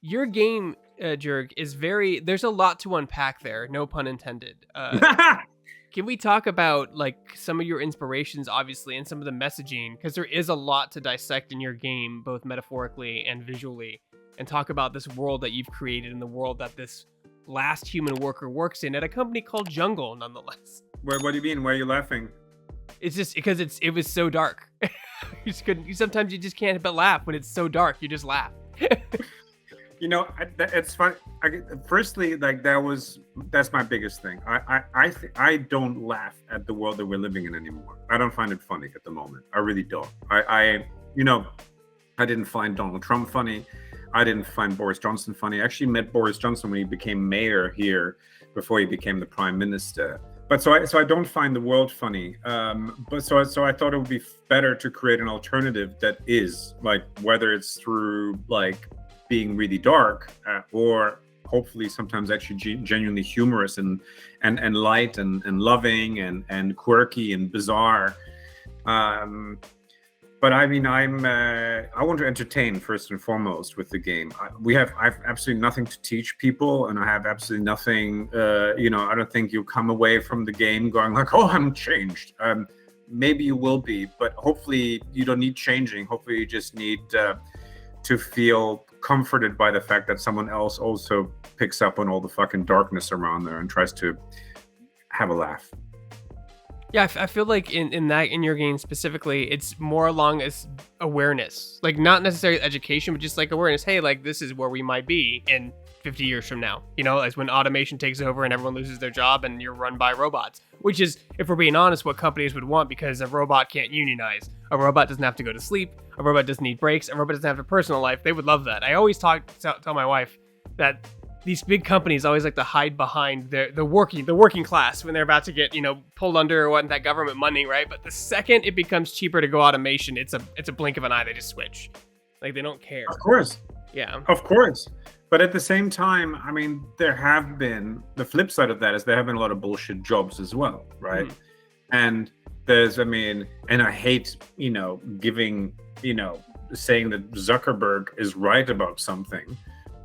Your game, Jörg, is very. There's a lot to unpack there. No pun intended. Can we talk about like some of your inspirations, obviously, and some of the messaging? Because there is a lot to dissect in your game, both metaphorically and visually, and talk about this world that you've created and the world that this last human worker works in at a company called Jungle, nonetheless. What do you mean? Why are you laughing? It's just because it was so dark. You just couldn't. Sometimes you just can't but laugh when it's so dark. You just laugh. It's fun. Firstly, like that's my biggest thing. I don't laugh at the world that we're living in anymore. I don't find it funny at the moment. I really don't. I didn't find Donald Trump funny. I didn't find Boris Johnson funny. I actually met Boris Johnson when he became mayor here before he became the prime minister. But so I don't find the world funny. But so I thought it would be better to create an alternative that is like, whether it's through like being really dark or hopefully sometimes actually genuinely humorous and light and loving and quirky and bizarre. But I mean, I want to entertain first and foremost with the game. I have absolutely nothing to teach people, and I have absolutely nothing. I don't think you'll come away from the game going like, "Oh, I'm changed." Maybe you will be, but hopefully you don't need changing. Hopefully you just need to feel comforted by the fact that someone else also picks up on all the fucking darkness around there and tries to have a laugh. Yeah, I feel like in your game specifically, it's more along as awareness, like not necessarily education, but just like awareness. Hey, like this is where we might be in 50 years from now, as when automation takes over and everyone loses their job and you're run by robots, which is, if we're being honest, what companies would want, because a robot can't unionize. A robot doesn't have to go to sleep. A robot doesn't need breaks. A robot doesn't have a personal life. They would love that. I always tell my wife that these big companies always like to hide behind the working class when they're about to get, pulled under or that government money, right? But the second it becomes cheaper to go automation, it's a blink of an eye. They just switch. Like they don't care. Of course. Yeah. Of course. But at the same time, I mean, there have been, the flip side of that is there have been a lot of bullshit jobs as well, right? And and I hate, giving, saying that Zuckerberg is right about something.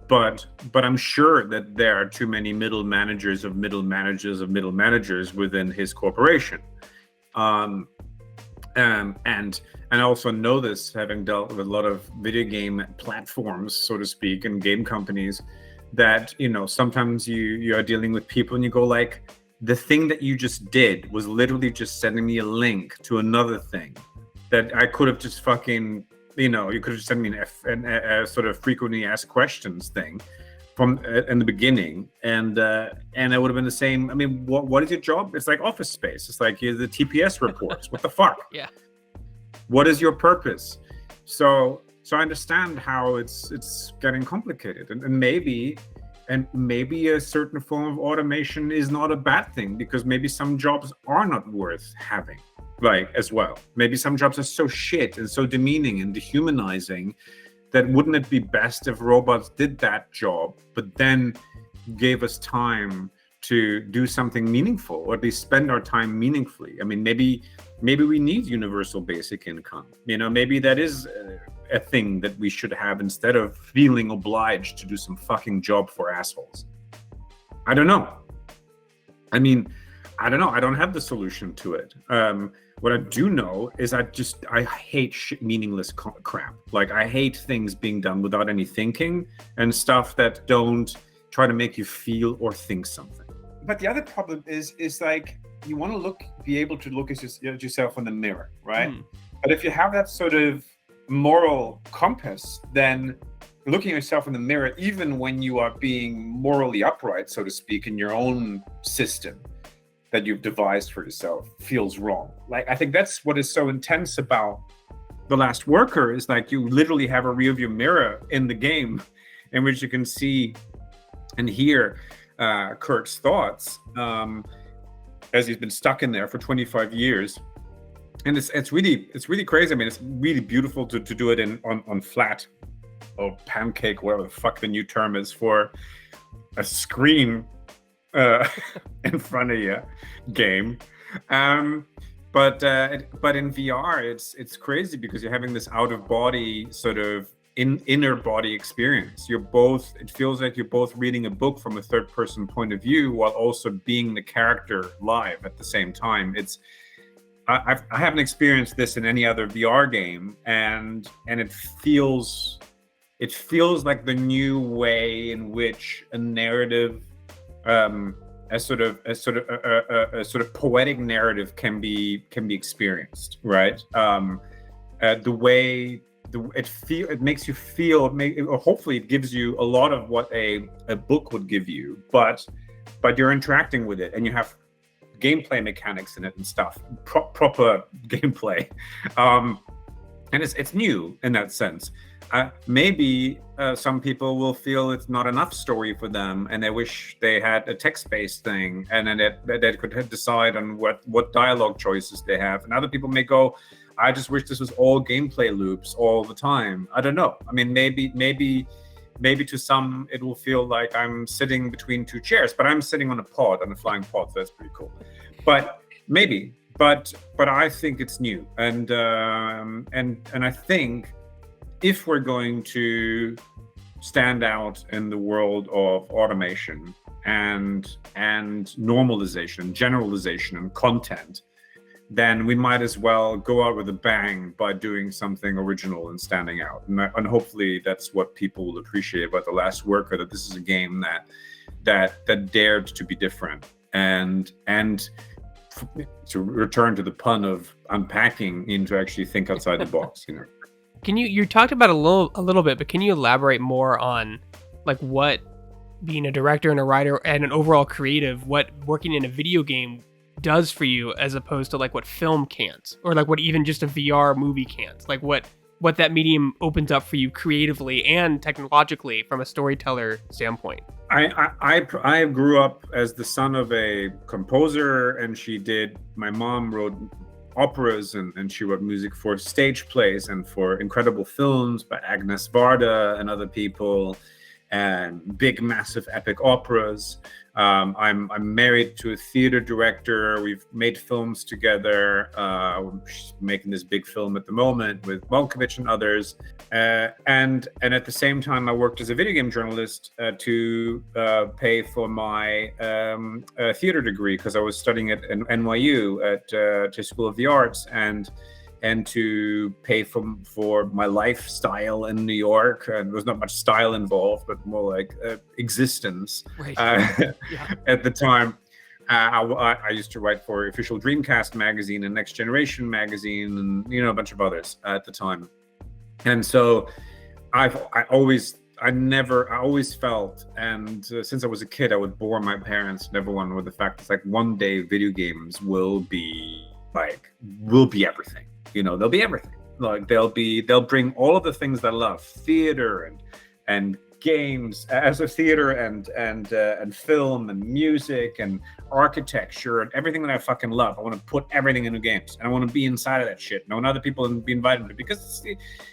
But I'm sure that there are too many middle managers of middle managers of middle managers within his corporation. And I also know this, having dealt with a lot of video game platforms, so to speak, and game companies, that, sometimes you are dealing with people and you go like, the thing that you just did was literally just sending me a link to another thing that I could have just fucking... you could have sent me a sort of frequently asked questions thing from in the beginning, and it would have been the same. I mean, what is your job? It's like Office Space. It's like the TPS reports. What the fuck? Yeah. What is your purpose? So I understand how it's getting complicated, and maybe a certain form of automation is not a bad thing, because maybe some jobs are not worth having. Like as well, maybe some jobs are so shit and so demeaning and dehumanizing that wouldn't it be best if robots did that job, but then gave us time to do something meaningful, or at least spend our time meaningfully? I mean, maybe we need universal basic income. Maybe that is a thing that we should have instead of feeling obliged to do some fucking job for assholes. I don't know. I mean, I don't know. I don't have the solution to it. What I do know is I hate meaningless crap. Like I hate things being done without any thinking and stuff that don't try to make you feel or think something. But the other problem is like you want to be able to look at yourself in the mirror, right? But if you have that sort of moral compass, then looking at yourself in the mirror, even when you are being morally upright, so to speak, in your own system that you've devised for yourself, feels wrong. Like, I think that's what is so intense about The Last Worker, is like you literally have a rearview mirror in the game in which you can see and hear Kurt's thoughts as he's been stuck in there for 25 years. And it's really crazy. I mean, it's really beautiful to do it on flat or pancake, whatever the fuck the new term is for a screen in front of you game. But in VR, it's crazy because you're having this out of body sort of inner body experience. It feels like you're both reading a book from a third person point of view while also being the character live at the same time. I haven't experienced this in any other VR game, and it feels like the new way in which a narrative, a sort of poetic narrative can be experienced, right? The way it makes you feel, or hopefully it gives you a lot of what a book would give you, but you're interacting with it and you have gameplay mechanics in it and stuff, proper gameplay, and it's new in that sense. Maybe some people will feel it's not enough story for them, and they wish they had a text-based thing, and then they could decide on what dialogue choices they have. And other people may go, I just wish this was all gameplay loops all the time. I don't know. I mean, maybe to some it will feel like I'm sitting between two chairs, but I'm sitting on a flying pod, so that's pretty cool. But maybe, but I think it's new, and I think if we're going to stand out in the world of automation and normalization, generalization, and content, then we might as well go out with a bang by doing something original and standing out. And hopefully that's what people will appreciate about The Last Worker, that this is a game that dared to be different and to return to the pun of unpacking, to actually think outside the box, Can you talked about a little bit, but can you elaborate more on like what being a director and a writer and an overall creative, what working in a video game does for you as opposed to like what film can't, or like what even just a VR movie can't, like what that medium opens up for you creatively and technologically from a storyteller standpoint? I grew up as the son of a composer, and my mom wrote operas and she wrote music for stage plays and for incredible films by Agnes Varda and other people, and big, massive, epic operas. I'm married to a theater director. We've made films together. She's making this big film at the moment with Malkovich and others. And at the same time, I worked as a video game journalist to pay for my theater degree, because I was studying at NYU at School of the Arts, and to pay for my lifestyle in New York. And there was not much style involved, but more like existence. Right. At the time. I used to write for Official Dreamcast magazine and Next Generation magazine, and a bunch of others at the time. And so I always felt, and since I was a kid, I would bore my parents and everyone with the fact that like one day video games will be everything. They'll be everything. Like they'll bring all of the things that I love, theater and games as a theater and film and music and architecture and everything that I fucking love. I want to put everything into games, and I want to be inside of that shit. And I want other people to be invited to, because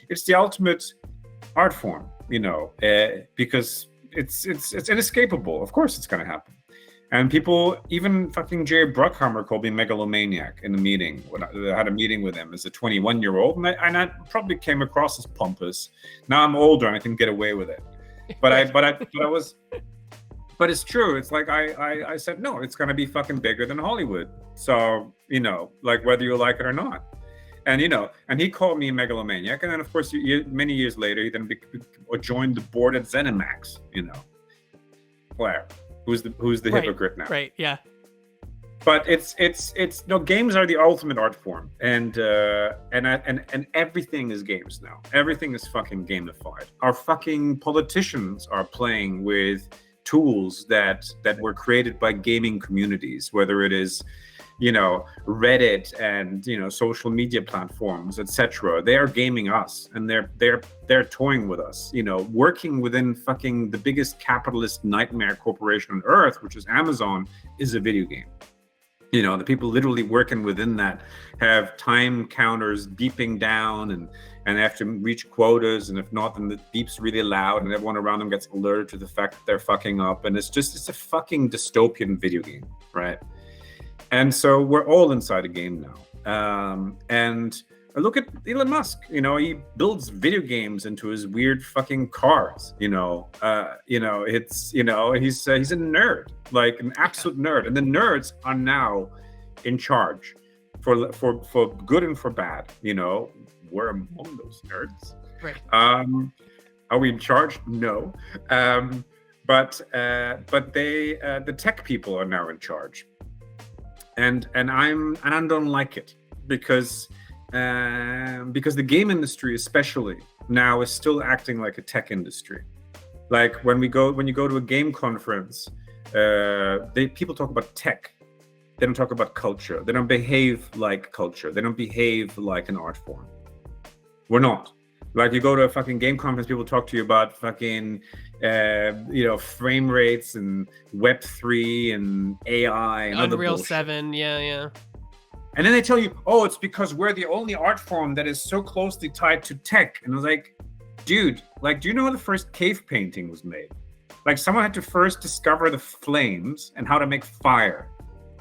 it's the ultimate art form, because it's inescapable. Of course it's going to happen. And people, even fucking Jerry Bruckheimer called me megalomaniac in the meeting when I had a meeting with him as a 21-year-old, and I probably came across as pompous. Now I'm older and I can get away with it, but it's true. It's like I said, no, it's gonna be fucking bigger than Hollywood. So like whether you like it or not, and and he called me a megalomaniac, and then of course many years later he then joined the board at ZeniMax. Where. Who's the right, hypocrite now? Right. Yeah. But it's games are the ultimate art form, and everything is games now. Everything is fucking gamified. Our fucking politicians are playing with tools that were created by gaming communities, whether it is Reddit and social media platforms, etc. They are gaming us, and they're toying with us. Working within fucking the biggest capitalist nightmare corporation on earth, which is Amazon, is a video game. The people literally working within that have time counters beeping down, and they have to reach quotas, and if not, then the beep's really loud, and everyone around them gets alerted to the fact that they're fucking up, and it's a fucking dystopian video game, right? And so we're all inside a game now. And Look at Elon Musk. He builds video games into his weird fucking cars. It's he's a nerd, like an absolute nerd, and the nerds are now in charge, for good and for bad. We're among those nerds. Right. Are we in charge? No. But they the tech people are now in charge, and I don't like it because the game industry especially now is still acting like a tech industry. Like when you go to a game conference, people talk about tech. They don't talk about culture. They don't behave like culture. They don't behave like an art form. We're not. Like you go to a fucking game conference, people talk to you about fucking, frame rates and Web3 and AI and Unreal other 7, yeah. And then they tell you, oh, it's because we're the only art form that is so closely tied to tech. And I was like, dude, like, do you know how the first cave painting was made? Like someone had to first discover the flames and how to make fire.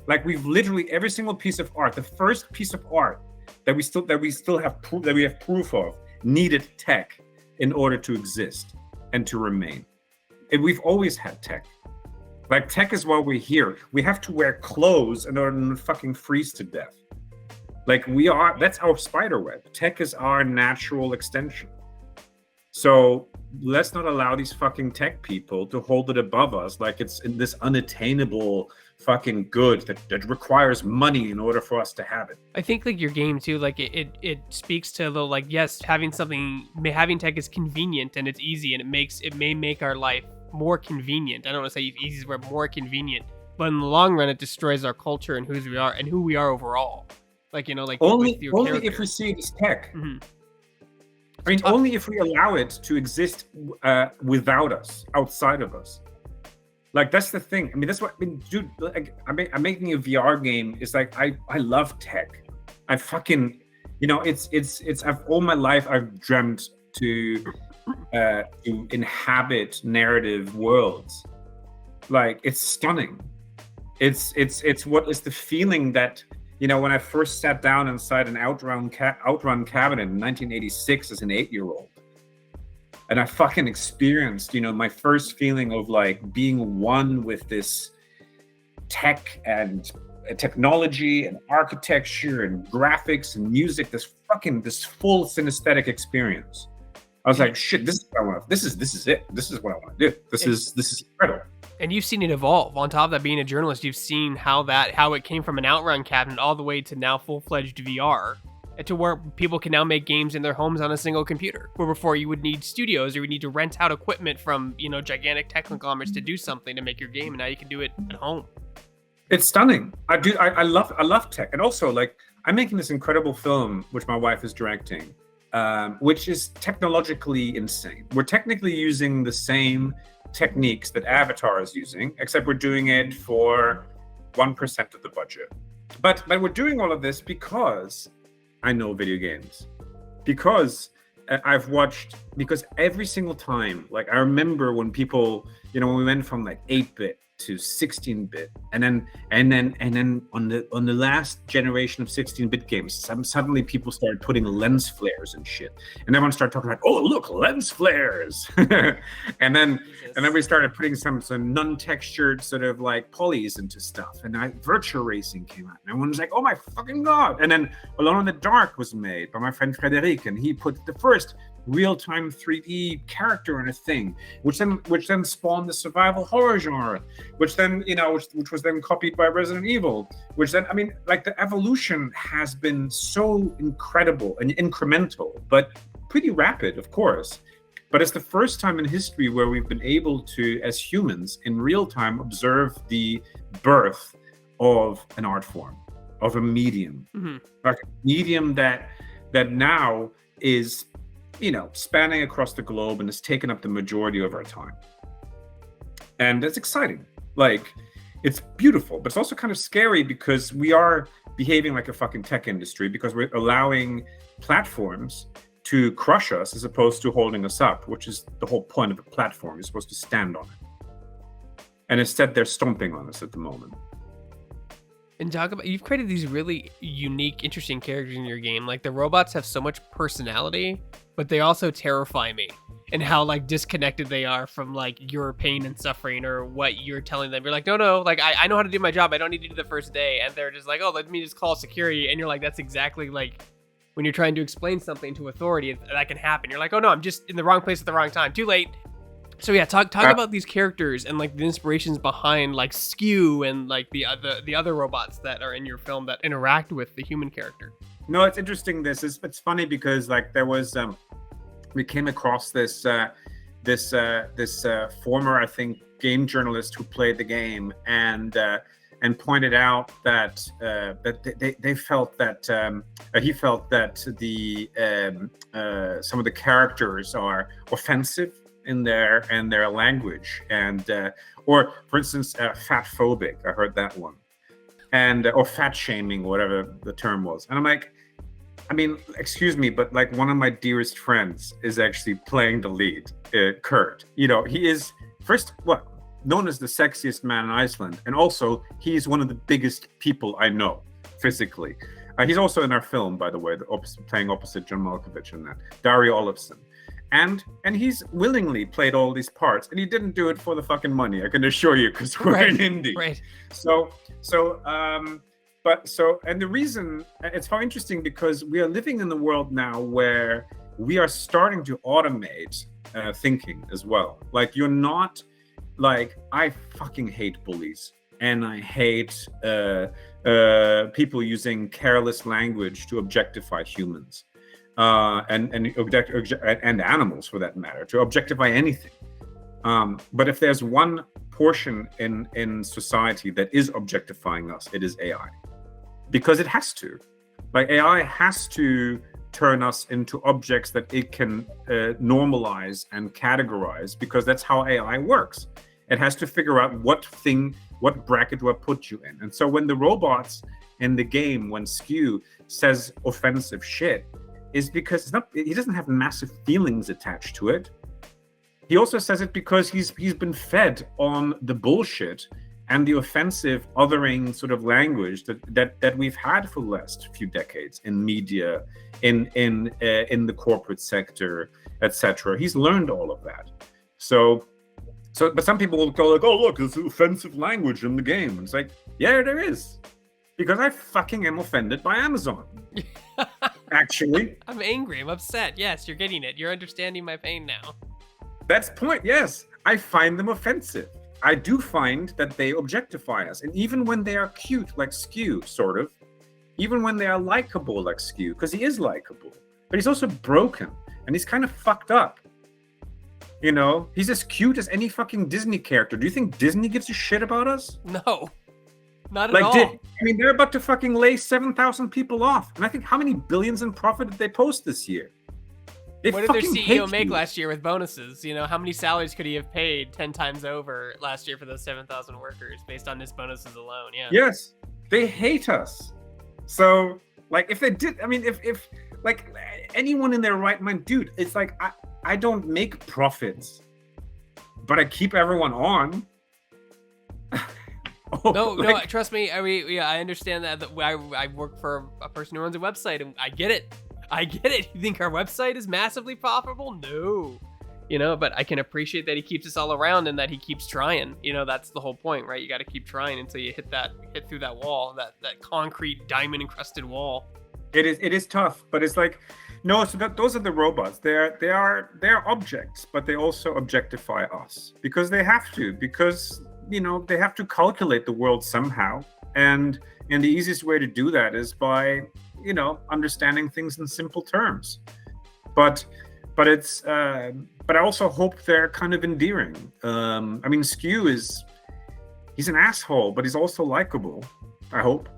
Like we've literally every single piece of art, the first piece of art that we still have proof of, needed tech in order to exist and to remain. And we've always had tech. Like tech is why we're here. We have to wear clothes in order to fucking freeze to death. Like that's our spider web. Tech is our natural extension. So let's not allow these fucking tech people to hold it above us like it's in this unattainable fucking good that requires money in order for us to have it. I think like your game too, like it speaks to the like, yes, having tech is convenient and it's easy and it may make our life more convenient. I don't want to say easy, but more convenient. But in the long run, it destroys our culture and who we are overall. Like only if we see it as tech. Mm-hmm. I mean, only if we allow it to exist without us, outside of us. Like that's the thing. I mean, that's what I mean, dude. Like, I'm making a VR game. It's like I love tech. I fucking, it's. All my life I've dreamt to inhabit narrative worlds. Like it's stunning. It's what is the feeling that. When I first sat down inside an Outrun cabinet in 1986 as an 8-year-old, and I fucking experienced, my first feeling of like being one with this tech and technology and architecture and graphics and music, this full synesthetic experience. I was like, shit, this is what I want. This is it. This is what I want to do. This is incredible. And you've seen it evolve. On top of that, being a journalist, you've seen how it came from an Outrun cabinet all the way to now full-fledged VR, to where people can now make games in their homes on a single computer. Where before you would need studios or you would need to rent out equipment from gigantic tech conglomerates to do something to make your game, and now you can do it at home. It's stunning. I love tech, and also like I'm making this incredible film which my wife is directing, which is technologically insane. We're technically using the same techniques that Avatar is using, except we're doing it for 1% of the budget. But we're doing all of this because I know video games. Because because every single time, like I remember when people, when we went from like 8-bit to 16-bit, and then on the last generation of 16-bit games, suddenly people started putting lens flares and shit, and everyone started talking about, oh look, lens flares, and then we started putting some non-textured sort of like polys into stuff, and virtual racing came out, and everyone was like, oh my fucking god, and then Alone in the Dark was made by my friend Frederic, and he put the first real-time 3D character in a thing, which then spawned the survival horror genre, which was then copied by Resident Evil, which then, I mean, like the evolution has been so incredible and incremental, but pretty rapid, of course. But it's the first time in history where we've been able to, as humans, in real time, observe the birth of an art form, of a medium, like a medium that now is spanning across the globe and has taken up the majority of our time. And it's exciting. Like, it's beautiful, but it's also kind of scary because we are behaving like a fucking tech industry because we're allowing platforms to crush us as opposed to holding us up, which is the whole point of a platform. You're supposed to stand on it. And instead, they're stomping on us at the moment. And talk about, you've created these really unique, interesting characters in your game. Like the robots have so much personality, but they also terrify me. And how like disconnected they are from like your pain and suffering or what you're telling them. You're like, no, like I know how to do my job. I don't need to do the first day. And they're just like, oh, let me just call security. And you're like, that's exactly like when you're trying to explain something to authority that can happen. You're like, oh no, I'm just in the wrong place at the wrong time. Too late. So yeah, talk about these characters and like the inspirations behind like Skew and like the other robots that are in your film that interact with the human character. No, it's interesting. It's funny because like there was we came across this former, I think, game journalist who played the game and pointed out that they felt that he felt that the some of the characters are offensive in their language and or for instance fat phobic. I heard that one, and or fat shaming, whatever the term was. And I'm like, I mean, excuse me, but like one of my dearest friends is actually playing the lead, Kurt. You know, he is known as the sexiest man in Iceland, and also he's one of the biggest people I know physically. He's also in our film, by the way, playing opposite John Malkovich in that, Dario Olofsson. And he's willingly played all these parts, and he didn't do it for the fucking money, I can assure you, because we're in indie. Right. And the reason it's so interesting because we are living in the world now where we are starting to automate thinking as well. Like you're not like, I fucking hate bullies and I hate people using careless language to objectify humans and animals for that matter, to objectify anything. But if there's one portion in society that is objectifying us, it is AI. Because it has to. Like AI has to turn us into objects that it can normalize and categorize, because that's how AI works. It has to figure out what bracket do I put you in. And so when the robots in the game, when Skew says offensive shit, is because he doesn't have massive feelings attached to it. He also says it because he's been fed on the bullshit and the offensive othering sort of language that we've had for the last few decades in media, in the corporate sector, etc. He's learned all of that. But some people will go like, oh look, there's offensive language in the game. It's like, yeah, there is, because I fucking am offended by Amazon. Actually, I'm angry. I'm upset. Yes, you're getting it. You're understanding my pain now. That's the point. Yes, I find them offensive. I do find that they objectify us. And even when they are cute, like Skew, sort of, even when they are likable, like Skew, because he is likable, but he's also broken and he's kind of fucked up. You know, he's as cute as any fucking Disney character. Do you think Disney gives a shit about us? No, not at all. I mean, they're about to fucking lay 7,000 people off. And I think how many billions in profit did they post this year? What did their CEO make last year with bonuses? You know, how many salaries could he have paid 10 times over last year for those 7,000 workers based on his bonuses alone? Yeah. Yes, they hate us. So, like, if they did, I mean, if like anyone in their right mind, dude, it's like I don't make profits, but I keep everyone on. No, trust me. I understand that I work for a person who runs a website, and I get it. You think our website is massively profitable? No. You know, but I can appreciate that he keeps us all around and that he keeps trying. You know, that's the whole point, right? You got to keep trying until you hit through that wall, that concrete diamond encrusted wall. It is tough, but it's like, no, so those are the robots. They're objects, but they also objectify us because they have to, because, you know, they have to calculate the world somehow. And the easiest way to do that is by, you know, understanding things in simple terms. But I also hope they're kind of endearing. I mean, Skew he's an asshole, but he's also likable, I hope.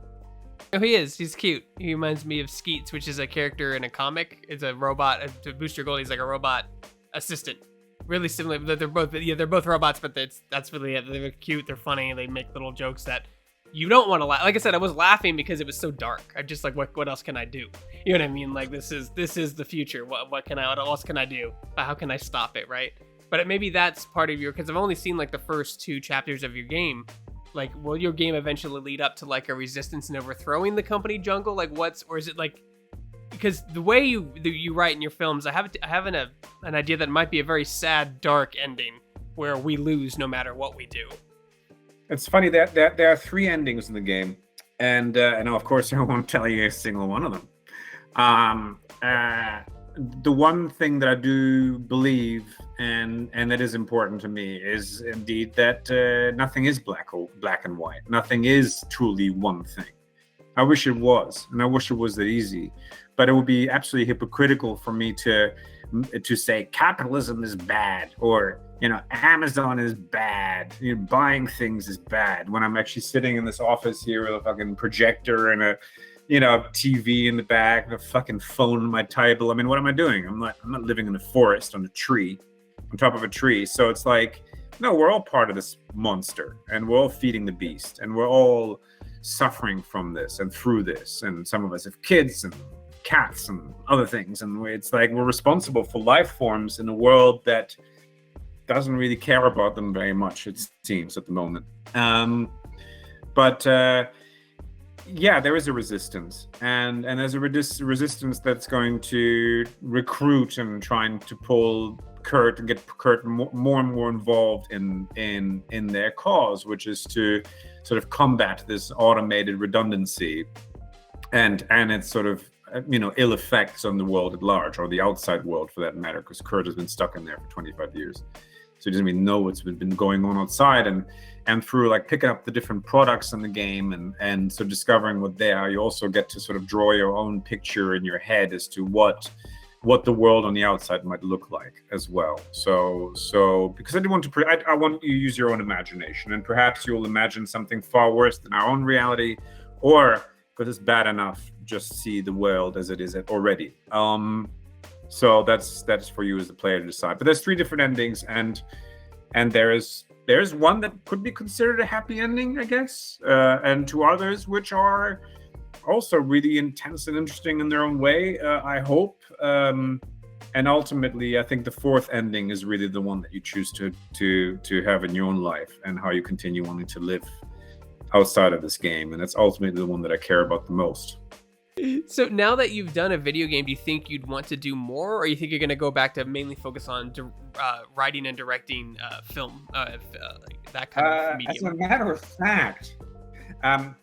Oh, he is. He's cute. He reminds me of Skeets, which is a character in a comic. It's a robot. To boost your gold, he's like a robot assistant. Really similar. They're both robots, but that's really it. They're cute. They're funny. They make little jokes that you don't want to laugh. Like I said, I was laughing because it was so dark. I'm just like, what else can I do? You know what I mean? Like this is the future. What else can I do? How can I stop it? Right? But maybe that's part of because I've only seen like the first 2 chapters of your game. Like, will your game eventually lead up to like a resistance and overthrowing the company jungle? Like, or is it like, because the way you write in your films, I have an idea that it might be a very sad, dark ending where we lose no matter what we do. It's funny that there are 3 endings in the game, and of course I won't tell you a single one of them. The one thing that I do believe, and that is important to me, is indeed that nothing is black and white. Nothing is truly one thing. I wish it was, and I wish it was that easy. But it would be absolutely hypocritical for me to say capitalism is bad, or Amazon is bad, buying things is bad, when I'm actually sitting in this office here with a fucking projector and a TV in the back and a fucking phone on my table. I mean, what am I doing? I'm not living in a forest on top of a tree. So it's like, no, we're all part of this monster, and we're all feeding the beast, and we're all suffering from this and through this. And some of us have kids and cats and other things, and it's like we're responsible for life forms in a world that doesn't really care about them very much, it seems, at the moment. Yeah, there is a resistance, and there's a resistance that's going to recruit and trying to pull Kurt and get Kurt more and more involved in their cause, which is to sort of combat this automated redundancy and its sort of ill effects on the world at large, or the outside world for that matter, because Kurt has been stuck in there for 25 years. So he doesn't even know what's been going on outside, and through like picking up the different products in the game and so discovering what they are, you also get to sort of draw your own picture in your head as to what the world on the outside might look like as well. So because I want you to use your own imagination, and perhaps you'll imagine something far worse than our own reality, or because it's bad enough, just see the world as it is already. So that's for you as the player to decide. But there's 3 different endings, and there's one that could be considered a happy ending, I guess, and 2 others which are also really intense and interesting in their own way, I hope. And ultimately, I think the 4th ending is really the one that you choose to have in your own life, and how you continue wanting to live outside of this game. And that's ultimately the one that I care about the most. So now that you've done a video game, do you think you'd want to do more, or you think you're going to go back to mainly focus on writing and directing film, that kind of medium? As a matter of fact,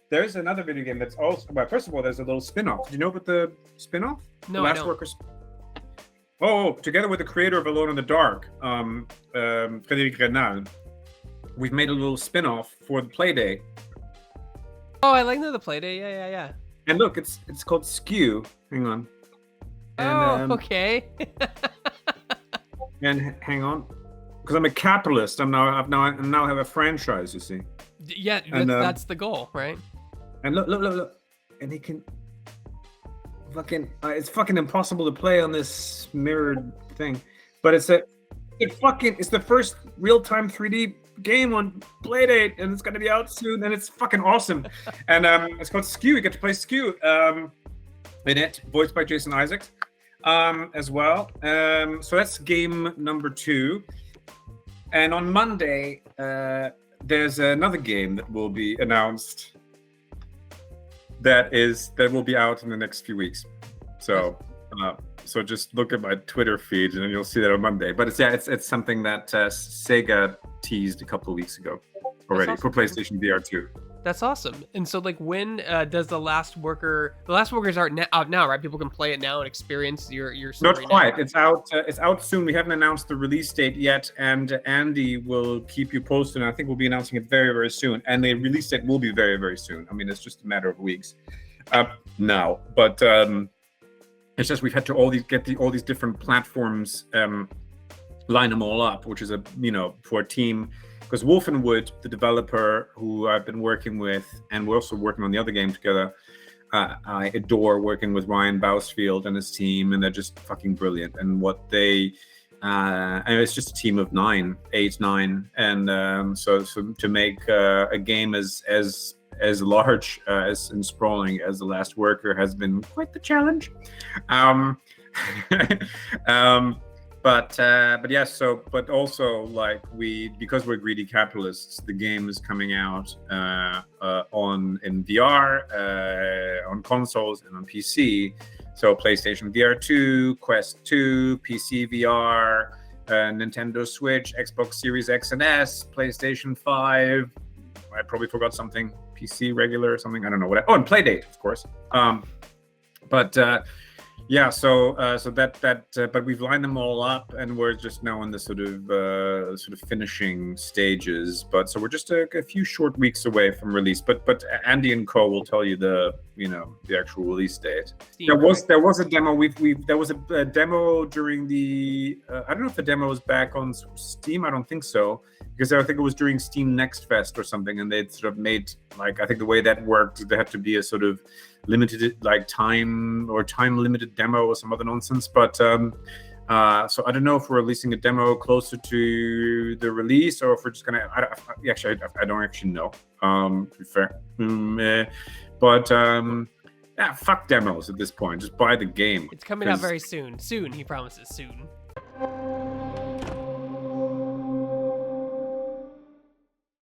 there's another video game that's also, well, first of all, there's a little spin-off. Do you know about the spin-off? No, I don't. Together with the creator of Alone in the Dark, Frédéric Renal, we've made a little spin-off for the Playdate. Oh, I like the Playdate. Yeah. And look, it's called Skew. Hang on. And, okay. And hang on, because I'm a capitalist. I now have a franchise. You see. Yeah, that's the goal, right? And look, and he can it's fucking impossible to play on this mirrored thing, but it's the first real-time 3D game on Playdate, and it's going to be out soon, and it's fucking awesome. And it's called Skew. You get to play Skew in it, voiced by Jason Isaacs as well. So that's game number 2. And on Monday, there's another game that will be announced that will be out in the next few weeks. So just look at my Twitter feed, and you'll see that on Monday. But it's something that Sega teased a couple of weeks ago already, awesome, for PlayStation VR 2. That's awesome. And so, like, when does The Last Workers out now, right? People can play it now and experience your story. Not quite. Now. It's out soon. We haven't announced the release date yet, and Andy will keep you posted. And I think we'll be announcing it very, very soon. And the release date will be very, very soon. I mean, it's just a matter of weeks now. But it's just we've had to get all these different platforms, line them all up, which is for a team. Because Wolf and Wood, the developer who I've been working with, and we're also working on the other game together, I adore working with Ryan Bousfield and his team, and they're just fucking brilliant. And what they, and it's just a team of 9, and so to make a game as large and sprawling as The Last Worker has been quite the challenge. but yes. So, but also like because we're greedy capitalists, the game is coming out in VR, on consoles and on PC. So PlayStation VR 2, Quest 2, PC VR, Nintendo Switch, Xbox Series X and S, PlayStation 5. I probably forgot something. PC regular or something. I don't know what. And Playdate, of course. Yeah, so but we've lined them all up, and we're just now in the sort of finishing stages. But so we're just a few short weeks away from release. But Andy and Co will tell you the actual release date. There was a demo. There was a demo during the. I don't know if the demo is back on Steam. I don't think so, because I think it was during Steam Next Fest or something, and they'd sort of made, like, I think the way that worked, there had to be a sort of limited, like, time limited demo or some other nonsense. But so I don't know if we're releasing a demo closer to the release, or if we're just gonna. I don't actually know. To be fair, but yeah, fuck demos at this point. Just buy the game. It's coming out very soon. Soon, he promises. Soon.